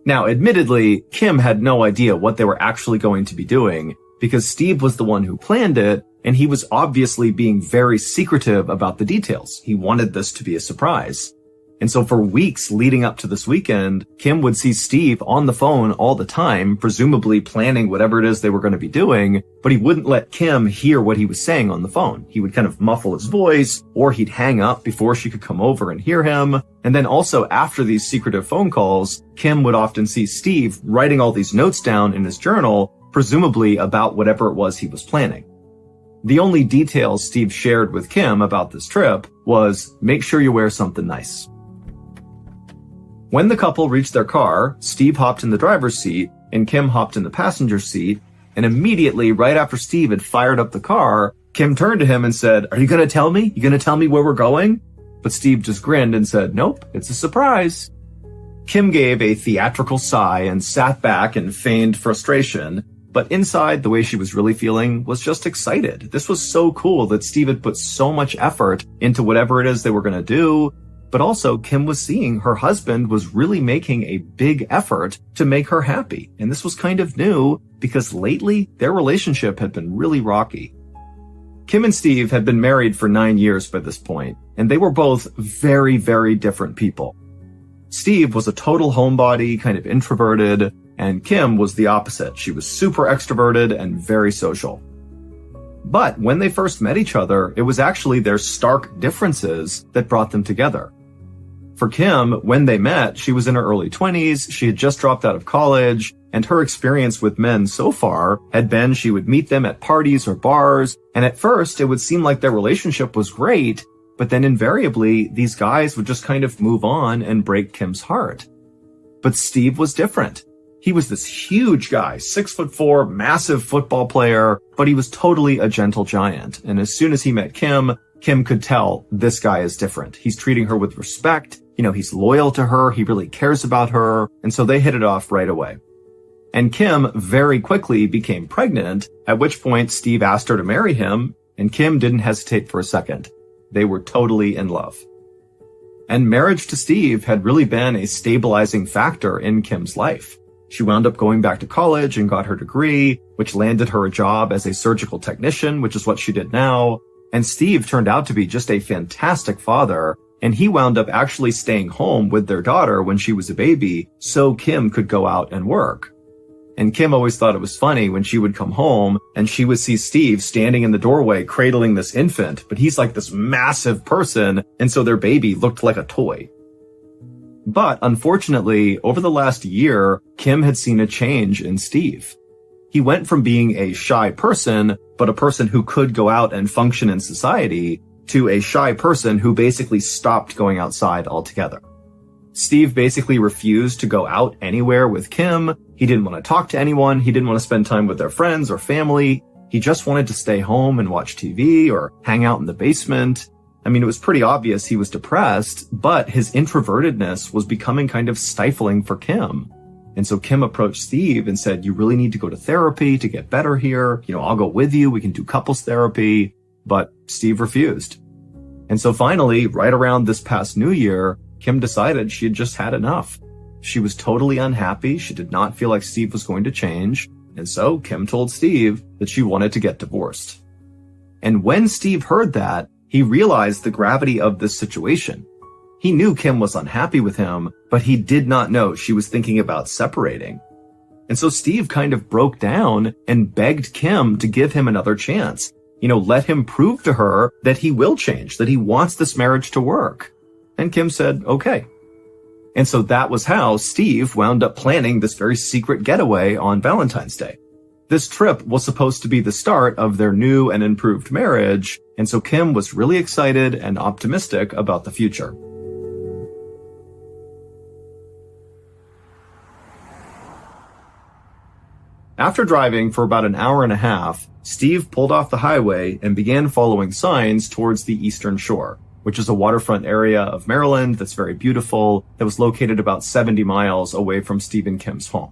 Now, admittedly, Kim had no idea what they were actually going to be doing because Steve was the one who planned it, and he was obviously being very secretive about the details. He wanted this to be a surprise. And so for weeks leading up to this weekend, Kim would see Steve on the phone all the time, presumably planning whatever it is they were going to be doing, but he wouldn't let Kim hear what he was saying on the phone. He would kind of muffle his voice, or he'd hang up before she could come over and hear him. And then also after these secretive phone calls, Kim would often see Steve writing all these notes down in his journal, presumably about whatever it was he was planning. The only details Steve shared with Kim about this trip was, make sure you wear something nice. When the couple reached their car, Steve hopped in the driver's seat and Kim hopped in the passenger seat, and immediately right after Steve had fired up the car, Kim turned to him and said, "Are you going to tell me? You going to tell me where we're going?" But Steve just grinned and said, "Nope, it's a surprise." Kim gave a theatrical sigh and sat back and feigned frustration, but inside, the way she was really feeling was just excited. This was so cool that Steve had put so much effort into whatever it is they were going to do. But also, Kim was seeing her husband was really making a big effort to make her happy. And this was kind of new because lately their relationship had been really rocky. Kim and Steve had been married for 9 years by this point, and they were both very, very different people. Steve was a total homebody, kind of introverted, and Kim was the opposite. She was super extroverted and very social. But when they first met each other, it was actually their stark differences that brought them together. For Kim, when they met, she was in her early 20s, she had just dropped out of college, and her experience with men so far had been she would meet them at parties or bars, and at first it would seem like their relationship was great, but then invariably these guys would just kind of move on and break Kim's heart. But Steve was different. He was this huge guy, 6'4", massive football player, but he was totally a gentle giant. And as soon as he met Kim, Kim could tell this guy is different. He's treating her with respect. He's loyal to her. He really cares about her. And so they hit it off right away. And Kim very quickly became pregnant, at which point Steve asked her to marry him, and Kim didn't hesitate for a second. They were totally in love. And marriage to Steve had really been a stabilizing factor in Kim's life. She wound up going back to college and got her degree, which landed her a job as a surgical technician, which is what she did now. And Steve turned out to be just a fantastic father, and he wound up actually staying home with their daughter when she was a baby so Kim could go out and work. And Kim always thought it was funny when she would come home and she would see Steve standing in the doorway cradling this infant, but he's like this massive person, and so their baby looked like a toy. But unfortunately, over the last year, Kim had seen a change in Steve. He went from being a shy person, but a person who could go out and function in society, to a shy person who basically stopped going outside altogether. Steve basically refused to go out anywhere with Kim. He didn't want to talk to anyone. He didn't want to spend time with their friends or family. He just wanted to stay home and watch TV or hang out in the basement. I mean, it was pretty obvious he was depressed, but his introvertedness was becoming kind of stifling for Kim. And so Kim approached Steve and said, you really need to go to therapy to get better here. I'll go with you. We can do couples therapy. But Steve refused. And so finally, right around this past New Year, Kim decided she had just had enough. She was totally unhappy. She did not feel like Steve was going to change. And so Kim told Steve that she wanted to get divorced. And when Steve heard that, he realized the gravity of this situation. He knew Kim was unhappy with him, but he did not know she was thinking about separating. And so Steve kind of broke down and begged Kim to give him another chance. Let him prove to her that he will change, that he wants this marriage to work. And Kim said, okay. And so that was how Steve wound up planning this very secret getaway on Valentine's Day. This trip was supposed to be the start of their new and improved marriage, and so Kim was really excited and optimistic about the future. After driving for about an hour and a half, Steve pulled off the highway and began following signs towards the Eastern Shore, which is a waterfront area of Maryland that's very beautiful, that was located about 70 miles away from Steve and Kim's home.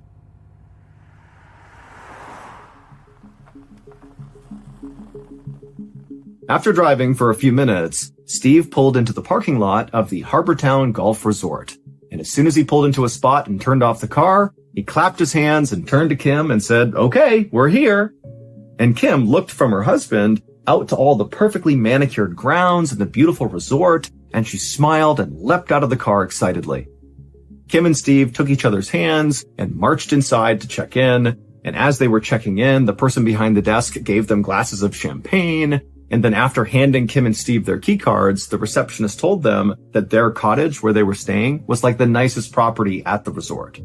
After driving for a few minutes, Steve pulled into the parking lot of the Harbortown Golf Resort. And as soon as he pulled into a spot and turned off the car, he clapped his hands and turned to Kim and said, okay, we're here. And Kim looked from her husband out to all the perfectly manicured grounds and the beautiful resort, and she smiled and leapt out of the car excitedly. Kim and Steve took each other's hands and marched inside to check in. And as they were checking in, the person behind the desk gave them glasses of champagne. And then after handing Kim and Steve their key cards, the receptionist told them that their cottage where they were staying was like the nicest property at the resort.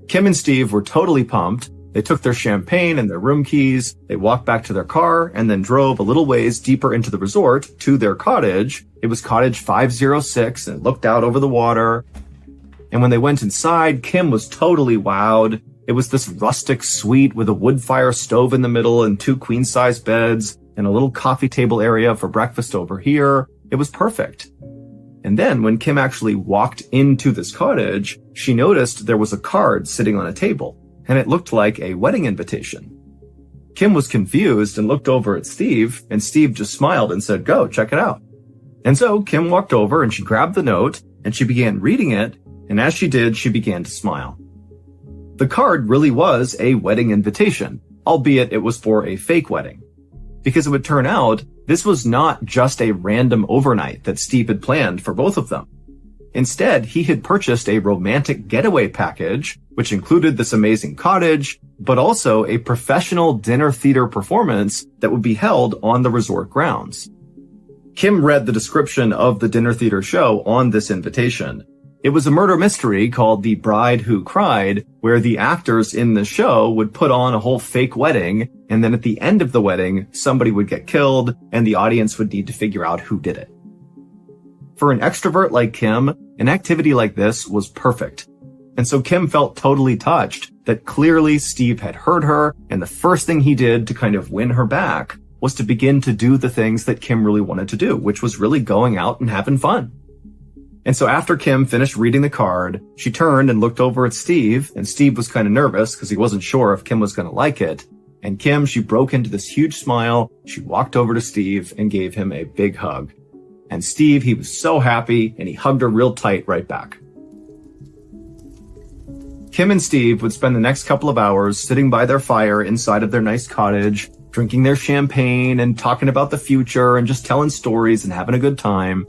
Kim and Steve were totally pumped. They took their champagne and their room keys. They walked back to their car and then drove a little ways deeper into the resort to their cottage. It was cottage 506 and it looked out over the water. And when they went inside, Kim was totally wowed. It was this rustic suite with a wood fire stove in the middle and 2 queen-size beds and a little coffee table area for breakfast over here. It was perfect. And then when Kim actually walked into this cottage, she noticed there was a card sitting on a table, and it looked like a wedding invitation. Kim was confused and looked over at Steve, and Steve just smiled and said, go, check it out. And so Kim walked over and she grabbed the note and she began reading it, and as she did, she began to smile. The card really was a wedding invitation, albeit it was for a fake wedding. Because it would turn out, this was not just a random overnight that Steve had planned for both of them. Instead, he had purchased a romantic getaway package, which included this amazing cottage, but also a professional dinner theater performance that would be held on the resort grounds. Kim read the description of the dinner theater show on this invitation. It was a murder mystery called The Bride Who Cried, where the actors in the show would put on a whole fake wedding, and then at the end of the wedding, somebody would get killed, and the audience would need to figure out who did it. For an extrovert like Kim, an activity like this was perfect. And so Kim felt totally touched that clearly Steve had heard her, and the first thing he did to kind of win her back was to begin to do the things that Kim really wanted to do, which was really going out and having fun. And so after Kim finished reading the card, she turned and looked over at Steve, and Steve was kind of nervous because he wasn't sure if Kim was going to like it. And Kim, she broke into this huge smile. She walked over to Steve and gave him a big hug. And Steve, he was so happy, and he hugged her real tight right back. Kim and Steve would spend the next couple of hours sitting by their fire inside of their nice cottage, drinking their champagne and talking about the future and just telling stories and having a good time.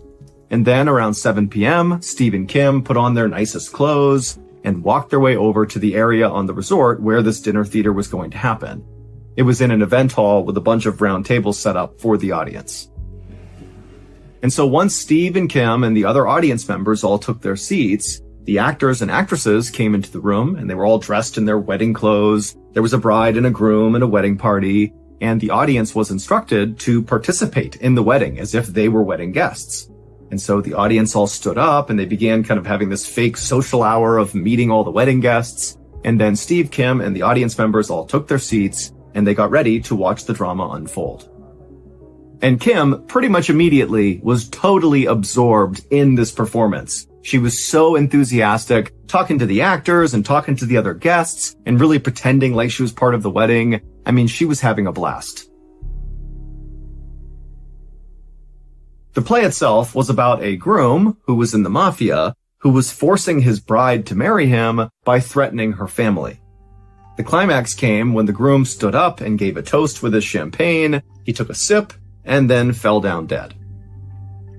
And then around 7 p.m., Steve and Kim put on their nicest clothes and walked their way over to the area on the resort where this dinner theater was going to happen. It was in an event hall with a bunch of round tables set up for the audience. And so once Steve and Kim and the other audience members all took their seats, the actors and actresses came into the room, and they were all dressed in their wedding clothes. There was a bride and a groom and a wedding party, and the audience was instructed to participate in the wedding as if they were wedding guests. And so the audience all stood up, and they began kind of having this fake social hour of meeting all the wedding guests. And then Steve, Kim, and the audience members all took their seats, and they got ready to watch the drama unfold. And Kim, pretty much immediately, was totally absorbed in this performance. She was so enthusiastic, talking to the actors and talking to the other guests, and really pretending like she was part of the wedding. I mean, she was having a blast. The play itself was about a groom who was in the mafia, who was forcing his bride to marry him by threatening her family. The climax came when the groom stood up and gave a toast with his champagne. He took a sip and then fell down dead.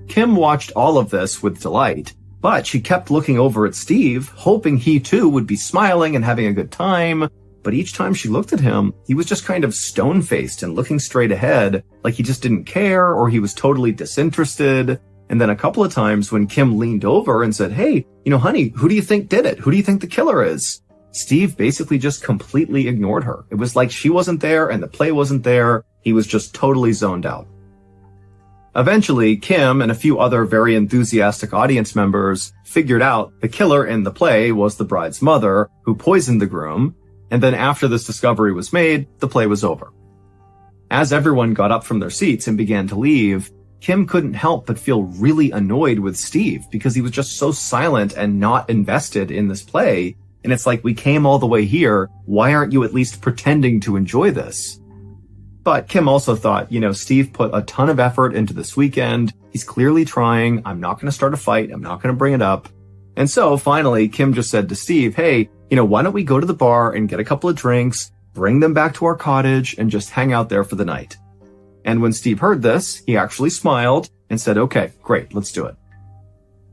Kim watched all of this with delight, but she kept looking over at Steve, hoping he too would be smiling and having a good time. But each time she looked at him, he was just kind of stone-faced and looking straight ahead, like he just didn't care or he was totally disinterested. And then a couple of times when Kim leaned over and said, "Hey, honey, who do you think did it? Who do you think the killer is?" Steve basically just completely ignored her. It was like she wasn't there and the play wasn't there. He was just totally zoned out. Eventually, Kim and a few other very enthusiastic audience members figured out the killer in the play was the bride's mother, who poisoned the groom. And then after this discovery was made, the play was over. As everyone got up from their seats and began to leave, Kim couldn't help but feel really annoyed with Steve because he was just so silent and not invested in this play. And it's like, we came all the way here. Why aren't you at least pretending to enjoy this? But Kim also thought, Steve put a ton of effort into this weekend. He's clearly trying. I'm not going to start a fight. I'm not going to bring it up. And so finally, Kim just said to Steve, "Hey, why don't we go to the bar and get a couple of drinks, bring them back to our cottage, and just hang out there for the night?" And when Steve heard this, he actually smiled and said, "Okay, great, let's do it."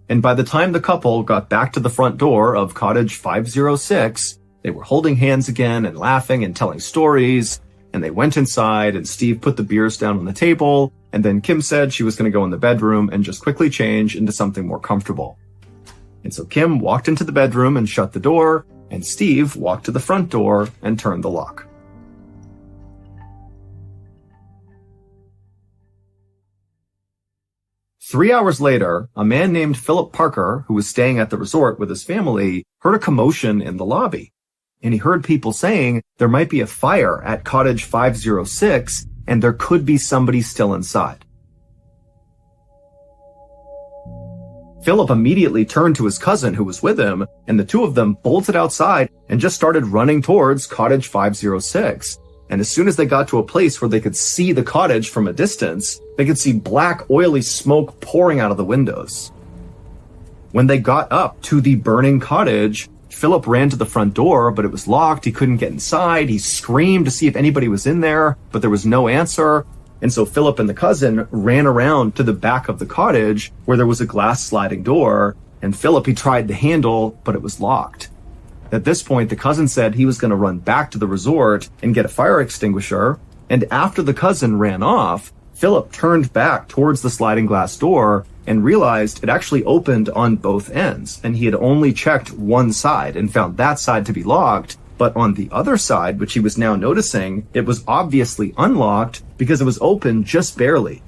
And by the time the couple got back to the front door of cottage 506, they were holding hands again and laughing and telling stories. And they went inside, and Steve put the beers down on the table, and then Kim said she was going to go in the bedroom and just quickly change into something more comfortable. And so Kim walked into the bedroom and shut the door, and Steve walked to the front door and turned the lock. Three hours later, a man named Philip Parker, who was staying at the resort with his family, heard a commotion in the lobby. And he heard people saying there might be a fire at cottage 506, and there could be somebody still inside. Philip immediately turned to his cousin who was with him, and the two of them bolted outside and just started running towards cottage 506. And as soon as they got to a place where they could see the cottage from a distance, they could see black, oily smoke pouring out of the windows. When they got up to the burning cottage, Philip ran to the front door, but it was locked. He couldn't get inside. He screamed to see if anybody was in there, but there was no answer. And so Philip and the cousin ran around to the back of the cottage where there was a glass sliding door. And Philip, he tried the handle, but it was locked. At this point, the cousin said he was going to run back to the resort and get a fire extinguisher. And after the cousin ran off, Philip turned back towards the sliding glass door and realized it actually opened on both ends, and he had only checked one side and found that side to be locked. But on the other side, which he was now noticing, it was obviously unlocked because it was open just barely.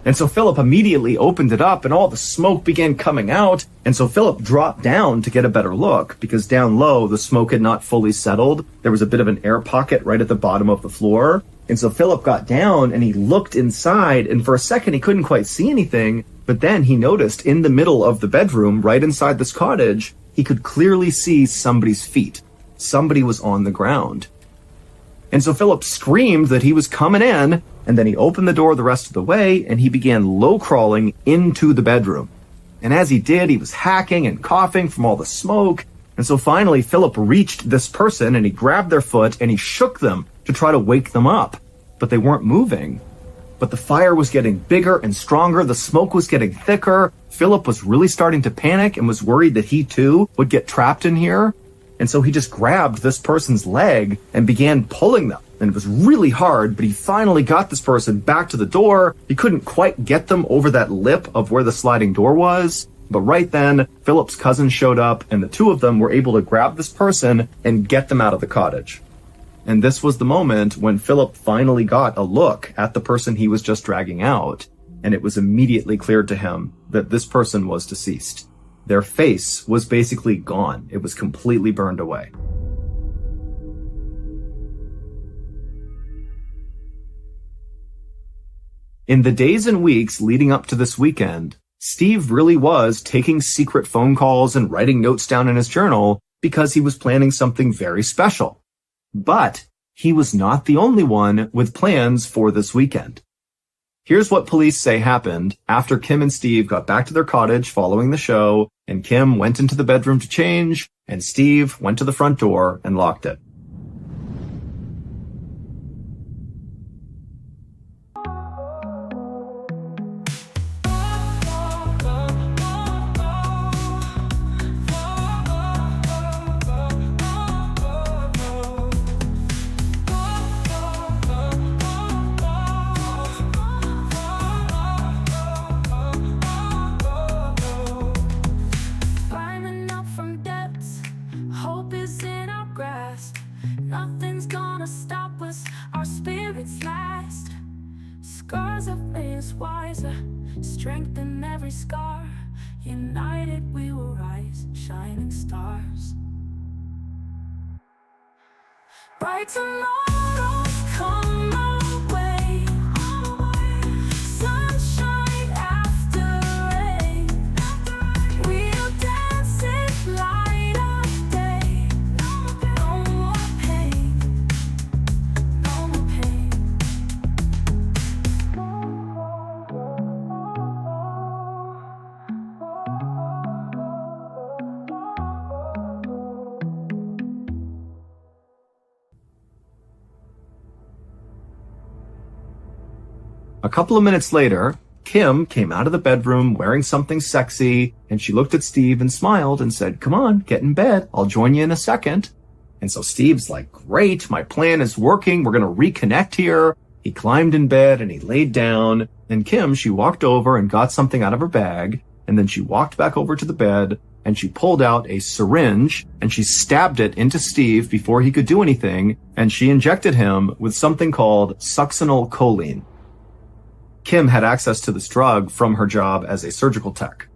And so Philip immediately opened it up and all the smoke began coming out. And so Philip dropped down to get a better look because down low, the smoke had not fully settled. There was a bit of an air pocket right at the bottom of the floor. And so Philip got down and he looked inside, and for a second he couldn't quite see anything. But then he noticed in the middle of the bedroom, right inside this cottage, he could clearly see somebody's feet. Somebody was on the ground. And so Philip screamed that he was coming in, and then he opened the door the rest of the way, and he began low crawling into the bedroom. And as he did, he was hacking and coughing from all the smoke. And so finally, Philip reached this person, and he grabbed their foot, and he shook them to try to wake them up. But they weren't moving. But the fire was getting bigger and stronger. The smoke was getting thicker. Philip was really starting to panic and was worried that he too would get trapped in here. And so he just grabbed this person's leg and began pulling them. And it was really hard, but he finally got this person back to the door. He couldn't quite get them over that lip of where the sliding door was. But right then, Philip's cousin showed up, and the two of them were able to grab this person and get them out of the cottage. And this was the moment when Philip finally got a look at the person he was just dragging out. And it was immediately clear to him that this person was deceased. Their face was basically gone. It was completely burned away. In the days and weeks leading up to this weekend, Steve really was taking secret phone calls and writing notes down in his journal because he was planning something very special. But he was not the only one with plans for this weekend. Here's what police say happened after Kim and Steve got back to their cottage following the show, and Kim went into the bedroom to change, and Steve went to the front door and locked it. Nothing's gonna stop us, our spirits last. Scars have made us wiser, strength in every scar. United we will rise, shining stars. Bright tomorrows come our way, sunshine after rain. We'll dance it light of day. No more pain, no more pain. A couple of minutes later, Kim came out of the bedroom wearing something sexy, and she looked at Steve and smiled and said, "Come on, get in bed. I'll join you in a second." And so Steve's like, "Great, my plan is working. We're going to reconnect here." He climbed in bed and he laid down. And Kim, she walked over and got something out of her bag. And then she walked back over to the bed and she pulled out a syringe and she stabbed it into Steve before he could do anything. And she injected him with something called succinylcholine. Kim had access to this drug from her job as a surgical tech.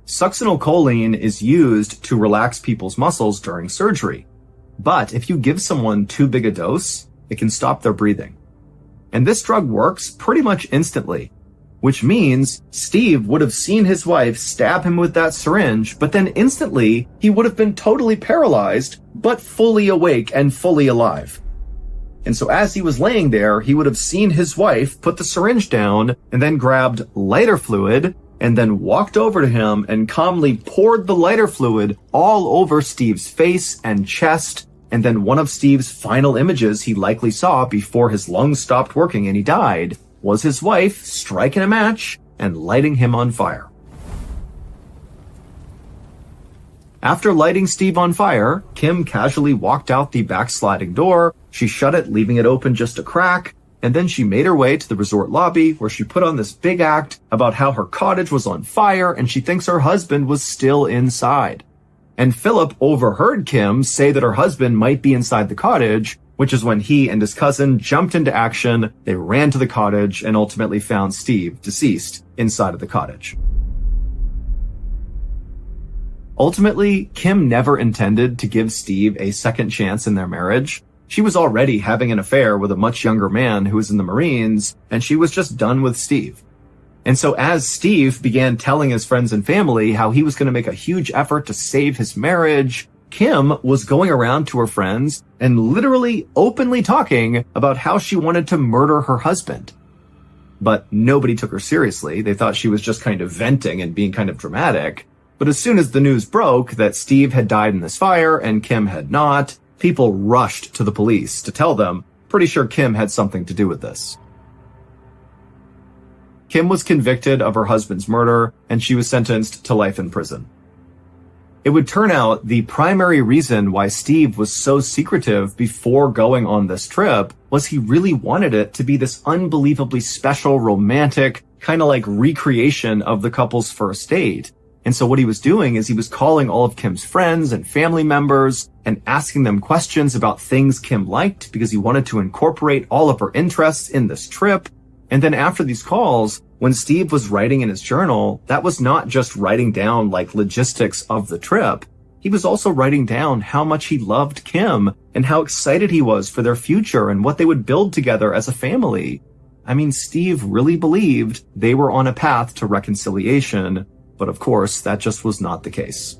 Succinylcholine is used to relax people's muscles during surgery. But if you give someone too big a dose, it can stop their breathing. And this drug works pretty much instantly, which means Steve would have seen his wife stab him with that syringe, but then instantly he would have been totally paralyzed, but fully awake and fully alive. And so as he was laying there, he would have seen his wife put the syringe down and then grabbed lighter fluid and then walked over to him and calmly poured the lighter fluid all over Steve's face and chest. And then one of Steve's final images he likely saw before his lungs stopped working and he died was his wife striking a match and lighting him on fire. After lighting Steve on fire, Kim casually walked out the backsliding door. She shut it, leaving it open just a crack, and then she made her way to the resort lobby where she put on this big act about how her cottage was on fire and she thinks her husband was still inside. And Philip overheard Kim say that her husband might be inside the cottage, which is when he and his cousin jumped into action. They ran to the cottage and ultimately found Steve deceased inside of the cottage. Ultimately, Kim never intended to give Steve a second chance in their marriage. She was already having an affair with a much younger man who was in the Marines, and she was just done with Steve. And so as Steve began telling his friends and family how he was going to make a huge effort to save his marriage, Kim was going around to her friends and literally openly talking about how she wanted to murder her husband. But nobody took her seriously. They thought she was just kind of venting and being kind of dramatic. But as soon as the news broke that Steve had died in this fire and Kim had not, people rushed to the police to tell them, pretty sure Kim had something to do with this. Kim was convicted of her husband's murder, and she was sentenced to life in prison. It would turn out the primary reason why Steve was so secretive before going on this trip was he really wanted it to be this unbelievably special, romantic, kind of like recreation of the couple's first date. And so what he was doing is he was calling all of Kim's friends and family members and asking them questions about things Kim liked because he wanted to incorporate all of her interests in this trip. And then after these calls, when Steve was writing in his journal, that was not just writing down like logistics of the trip. He was also writing down how much he loved Kim and how excited he was for their future and what they would build together as a family. I mean, Steve really believed they were on a path to reconciliation. But of course, that just was not the case.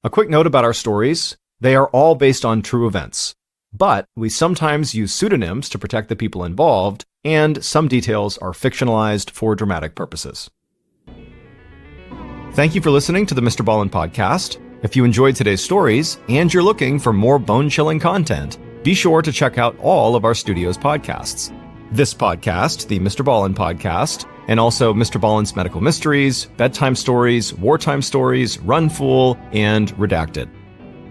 A quick note about our stories. They are all based on true events. But we sometimes use pseudonyms to protect the people involved, and some details are fictionalized for dramatic purposes. Thank you for listening to the MrBallen podcast. If you enjoyed today's stories, and you're looking for more bone-chilling content, be sure to check out all of our studio's podcasts. This podcast, the MrBallen podcast, and also MrBallen's Medical Mysteries, Bedtime Stories, Wartime Stories, Run Fool, and Redacted.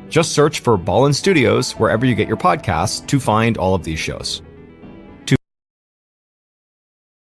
Just search for Ballen Studios wherever you get your podcasts to find all of these shows.